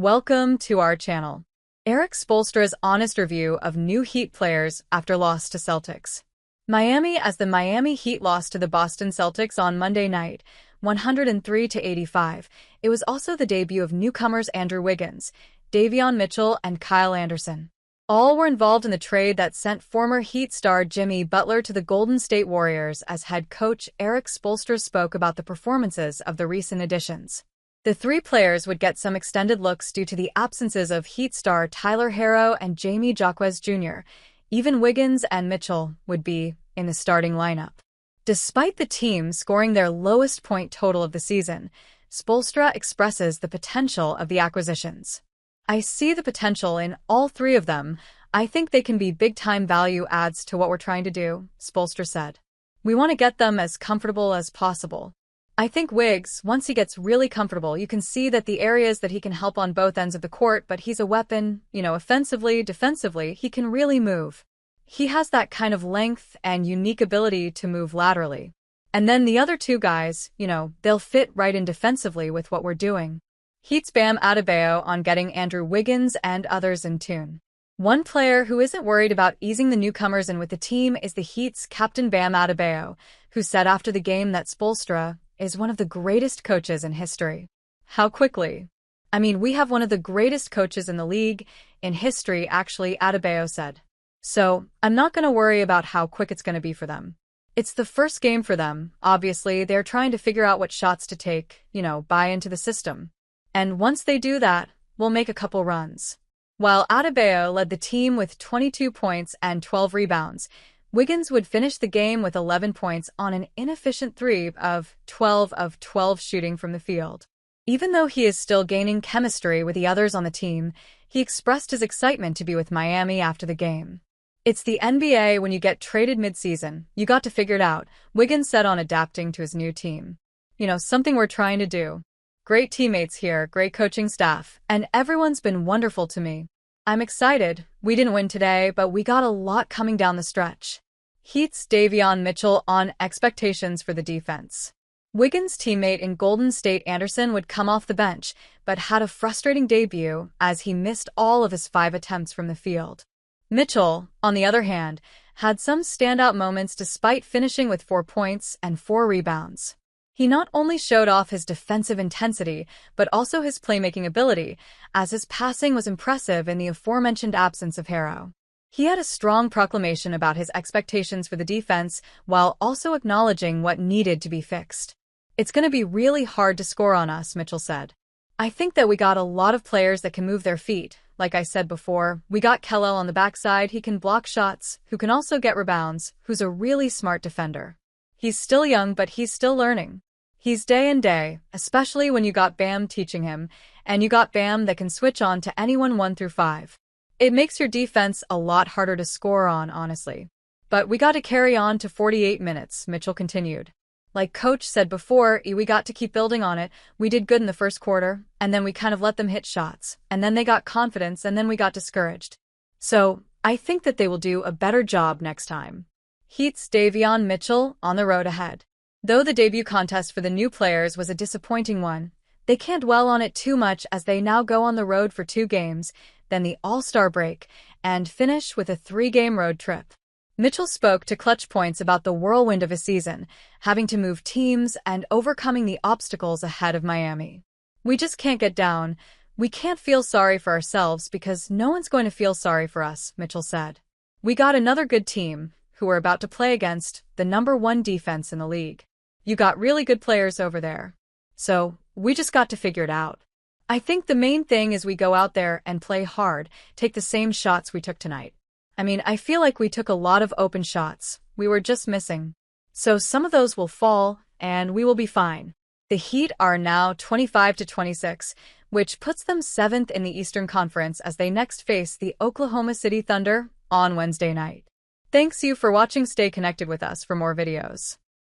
Welcome to our channel. Erik Spoelstra's honest review of new Heat players after loss to Celtics. Miami as the Miami Heat lost to the Boston Celtics on Monday night, 103-85. It was also the debut of newcomers Andrew Wiggins, Davion Mitchell, and Kyle Anderson. All were involved in the trade that sent former Heat star Jimmy Butler to the Golden State Warriors as head coach Erik Spoelstra spoke about the performances of the recent additions. The three players would get some extended looks due to the absences of Heat star Tyler Herro and Jamie Jaquez Jr. Even Wiggins and Mitchell would be in the starting lineup. Despite the team scoring their lowest point total of the season, Spoelstra expresses the potential of the acquisitions. I see the potential in all three of them. I think they can be big-time value adds to what we're trying to do, Spoelstra said. We want to get them as comfortable as possible. I think Wiggs, once he gets really comfortable, you can see that the areas that he can help on both ends of the court, but he's a weapon, offensively, defensively, he can really move. He has that kind of length and unique ability to move laterally. And then the other two guys, they'll fit right in defensively with what we're doing. Heat's Bam Adebayo on getting Andrew Wiggins and others in tune. One player who isn't worried about easing the newcomers in with the team is the Heat's captain Bam Adebayo, who said after the game that Spoelstra is one of the greatest coaches in history. How quickly? We have one of the greatest coaches in the league, in history actually, Adebayo said. So, I'm not going to worry about how quick it's going to be for them. It's the first game for them. Obviously, they're trying to figure out what shots to take, buy into the system. And once they do that, we'll make a couple runs. While Adebayo led the team with 22 points and 12 rebounds, Wiggins would finish the game with 11 points on an inefficient 3 of 12 shooting from the field. Even though he is still gaining chemistry with the others on the team, he expressed his excitement to be with Miami after the game. It's the NBA. When you get traded mid-season, you got to figure it out, Wiggins said on adapting to his new team. Something we're trying to do. Great teammates here, great coaching staff, and everyone's been wonderful to me. I'm excited. We didn't win today, but we got a lot coming down the stretch. Heat's Davion Mitchell on expectations for the defense. Wiggins' teammate in Golden State Anderson would come off the bench, but had a frustrating debut as he missed all of his 5 attempts from the field. Mitchell, on the other hand, had some standout moments despite finishing with 4 points and 4 rebounds. He not only showed off his defensive intensity, but also his playmaking ability, as his passing was impressive in the aforementioned absence of Herro. He had a strong proclamation about his expectations for the defense, while also acknowledging what needed to be fixed. It's going to be really hard to score on us, Mitchell said. I think that we got a lot of players that can move their feet. Like I said before, we got Kellel on the backside, he can block shots, who can also get rebounds, who's a really smart defender. He's still young, but he's still learning. He's day and day, especially when you got Bam teaching him, and you got Bam that can switch on to anyone 1 through 5. It makes your defense a lot harder to score on, honestly. But we got to carry on to 48 minutes, Mitchell continued. Like Coach said before, we got to keep building on it. We did good in the first quarter, and then we kind of let them hit shots, and then they got confidence, and then we got discouraged. So, I think that they will do a better job next time. Heat's Davion Mitchell on the road ahead. Though the debut contest for the new players was a disappointing one, they can't dwell on it too much as they now go on the road for 2 games, then the All-Star break, and finish with a 3-game road trip. Mitchell spoke to Clutch Points about the whirlwind of his season, having to move teams and overcoming the obstacles ahead of Miami. We just can't get down. We can't feel sorry for ourselves because no one's going to feel sorry for us, Mitchell said. We got another good team, who we're about to play against, the #1 defense in the league. You got really good players over there. So, we just got to figure it out. I think the main thing is we go out there and play hard, take the same shots we took tonight. I feel like we took a lot of open shots. We were just missing. So some of those will fall, and we will be fine. The Heat are now 25-26, which puts them 7th in the Eastern Conference as they next face the Oklahoma City Thunder on Wednesday night. Thanks you for watching. Stay connected with us for more videos.